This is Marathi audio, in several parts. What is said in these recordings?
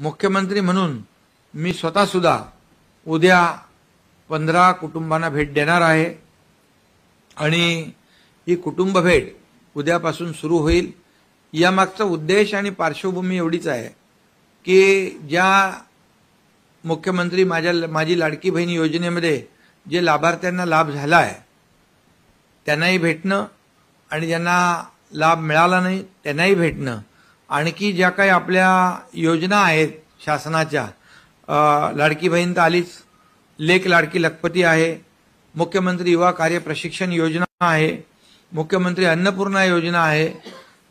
मुख्यमंत्री म्हणून मी स्वतः सुद्धा उद्या 15 कुटुंबांना भेट देणार आहे आणि ही कुटुंब भेट उद्यापासून सुरू होईल। यामागचा उद्देश आणि पार्श्वभूमी एवढीच आहे की ज्या मुख्यमंत्री माझी लाडकी बहीण योजनेमध्ये जे लाभार्थ्यांना लाभ झाला आहे त्यांनाही भेटणं आणि ज्यांना लाभ मिळाला नाही त्यांनाही भेटणं, आणखी ज्या काही आपल्या योजना आहेत शासनाच्या, लाडकी बहीण तर आलीच, लेक लाडकी लखपती आहे, मुख्यमंत्री युवा कार्य प्रशिक्षण योजना आहे, मुख्यमंत्री अन्नपूर्णा योजना आहे,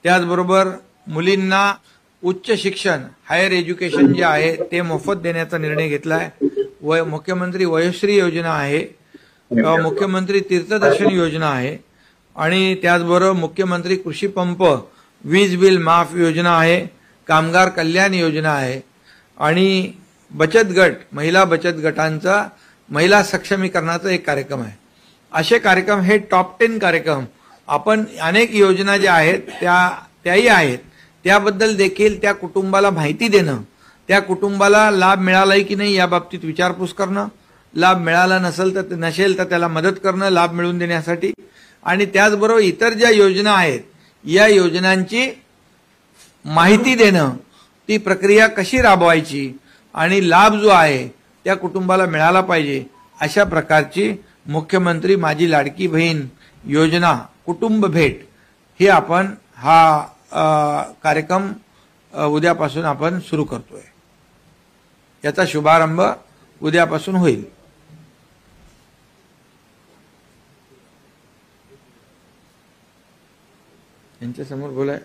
त्याचबरोबर मुलींना उच्च शिक्षण हायर एज्युकेशन जे आहे ते मोफत देण्याचा निर्णय घेतला आहे। मुख्यमंत्री वयोश्री योजना आहे, मुख्यमंत्री तीर्थदर्शन योजना आहे आणि त्याचबरोबर मुख्यमंत्री कृषी पंप वीज बिल माफ योजना आहे, कामगार कल्याण योजना आहे आणि बचत गट, महिला बचत गटांचा महिला सक्षमीकरणाचा एक कार्यक्रम आहे। असे कार्यक्रम हे टॉप 10 कार्यक्रम आपण अनेक योजना ज्या आहेत त्याही आहेत, त्याबद्दल देखील त्या कुटुंबाला माहिती देणं, त्या कुटुंबाला लाभ मिळालाय की नाही या बाबतीत विचारपूस करणं, लाभ मिळाला नसेल तर त्याला मदत करणं लाभ मिळवून देण्यासाठी, आणि त्याचबरोबर इतर ज्या योजना आहेत या योजनांची माहिती देणं, ती प्रक्रिया कशी राबवायची आणि लाभ जो आहे त्या कुटुंबाला मिळाला पाहिजे, अशा प्रकारची मुख्यमंत्री माझी लाडकी बहीण योजना कुटुंब भेट हे आपण हा कार्यक्रम उद्यापासून आपण सुरू करतोय। याचा शुभारंभ उद्यापासून होईल। यांच्या समोर बोलाय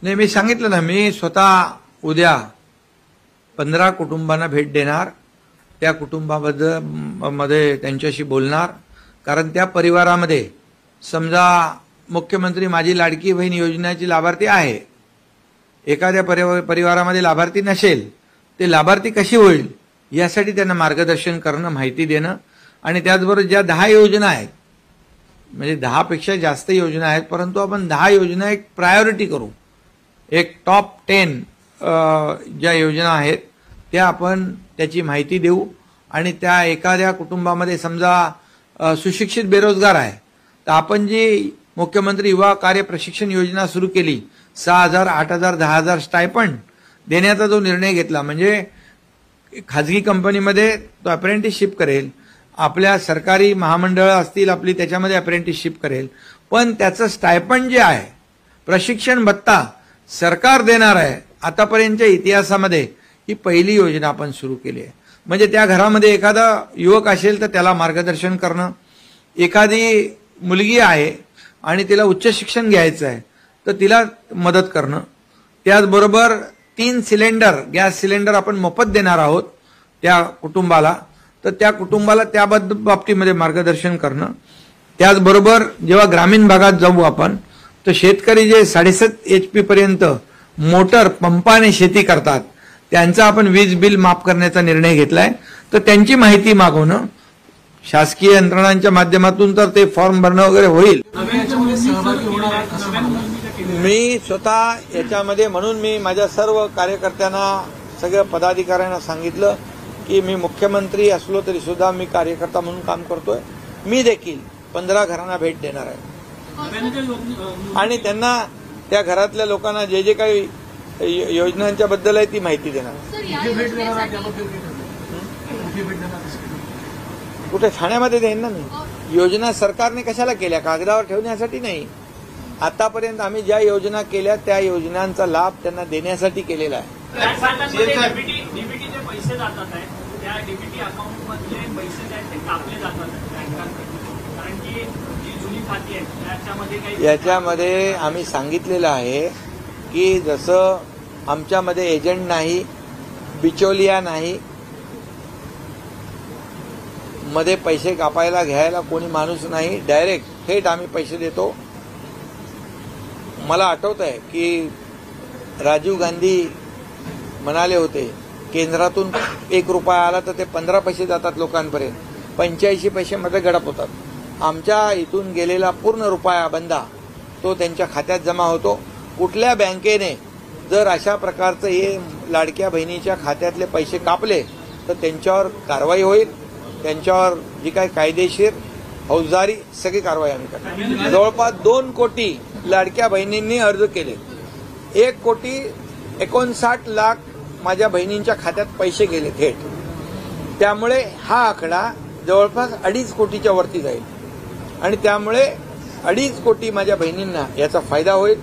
नाही, मी सांगितलं ना, मी स्वतः उद्या 15 कुटुंबांना भेट देणार, त्या कुटुंबामध्ये त्यांच्याशी बोलणार, कारण त्या परिवारामध्ये समजा मुख्यमंत्री माझी लाडकी बहीण योजनेची लाभार्थी आहे, एखाद्या परिवारामध्ये लाभार्थी नसेल, ते लाभार्थी कशी होईल यासाठी त्यांना मार्गदर्शन करणं, माहिती देणं, आणि त्याचबरोबर ज्या 10 योजना आहेत, म्हणजे 10 पेक्षा जास्त योजना आहेत, परंतु आपण 10 योजना एक प्रायोरिटी करू, एक टॉप 10 ज्या योजना आहेत त्या आपण त्याची माहिती देऊ, आणि त्या एखाद्या कुटुंबामध्ये समजा सुशिक्षित बेरोजगार आहे तर आपण जी मुख्यमंत्री युवा कार्य प्रशिक्षण योजना सुरू केली, 6,000, 8,000, 10,000 स्टायपंड देण्याचा जो निर्णय घेतला, म्हणजे खाजगी कंपनीमध्ये तो अप्रेंटिसशिप करेल, आपल्या सरकारी महामंडळ असतील आपली त्याच्यामध्ये अप्रेंटिसशिप करेल, पण त्याचं स्टायपंड जे आहे, प्रशिक्षण भत्ता सरकार देणार आहे। आतापर्यंतच्या इतिहासामध्ये ही पहिली योजना आपण सुरू केली आहे। म्हणजे त्या घरामध्ये एखादा युवक असेल तर त्याला मार्गदर्शन करणं, एखादी मुलगी आहे आणि तिला उच्च शिक्षण घ्यायचं आहे तर तिला मदत करणं, त्याचबरोबर 3 सिलेंडर गॅस सिलेंडर आपण मोफत देणार आहोत त्या कुटुंबाला, तर त्या कुटुंबाला त्या बाबतीमध्ये मार्गदर्शन करणं, त्याचबरोबर जेव्हा ग्रामीण भागात जाऊ आपण तर शेतकरी जे 7.5 HP पर्यंत मोटर पंपाने शेती करतात त्यांचा आपण वीज बिल माफ करण्याचा निर्णय घेतलाय, तर त्यांची माहिती मागवणं शासकीय यंत्रणांच्या माध्यमातून, तर ते फॉर्म भरणं वगैरे होईल। मी स्वतः याच्यामध्ये, म्हणून मी माझ्या सर्व कार्यकर्त्यांना, सगळ्या पदाधिकाऱ्यांना सांगितलं की मी मुख्यमंत्री असलो तरी सुद्धा मी कार्यकर्ता म्हणून काम करतोय। मी देखील 15 घरांना भेट देणार आहे आणि त्यांना, त्या घरातल्या लोकांना जे जे काही योजनांच्या बद्दल आहे ती माहिती देणार। कुठे ठाण्यामध्ये देईन ना मी। योजना सरकारने कशाला केल्या? कागदावर ठेवण्यासाठी नाही। आतापर्यंत आम्ही ज्या योजना केल्या त्या योजनांचा लाभ त्यांना देण्यासाठी केलेला आहे। पैसे जातात आहेत त्या डीबीटी अकाउंटमधले पैसे ते कापले जातात कारण की जी जुनी खाती आहेत याच्यामध्ये आम्ही सांगितलेलं आहे की जसं आमच्यामध्ये एजंट नाही, बिचौलिया नाही, मध्ये पैसे कापायला घ्यायला कोणी माणूस नाही, डायरेक्ट थेट आम्ही पैसे देतो। मला आठवत आहे की राजीव गांधी म्हणाले होते केंद्रातून 1 रुपया आला तर ते 15 पैसे जातात लोकांपर्यंत, 85 पैसे मध्ये गडप होतात। आमच्या इथून गेलेला पूर्ण रुपया बंदा तो त्यांच्या खात्यात जमा होतो. कुठल्या बँकेने जर अशा प्रकारचं हे लाडक्या बहिणीच्या खात्यातले पैसे कापले तर त्यांच्यावर कारवाई होईल. त्यांच्यावर जी काही कायदेशीर फौजदारी सगळी कारवाई आम्ही करणार. जवळपास 2 कोटी लाडक्या बहिणींनी अर्ज केले. 1,59,00,000 माझ्या बहिणींच्या खात्यात पैसे गेले थेट. त्यामुळे हा आकडा जवळपास 2.5 कोटीच्या वरती जाईल आणि त्यामुळे 2.5 कोटी माझ्या बहिणींना याचा फायदा होईल.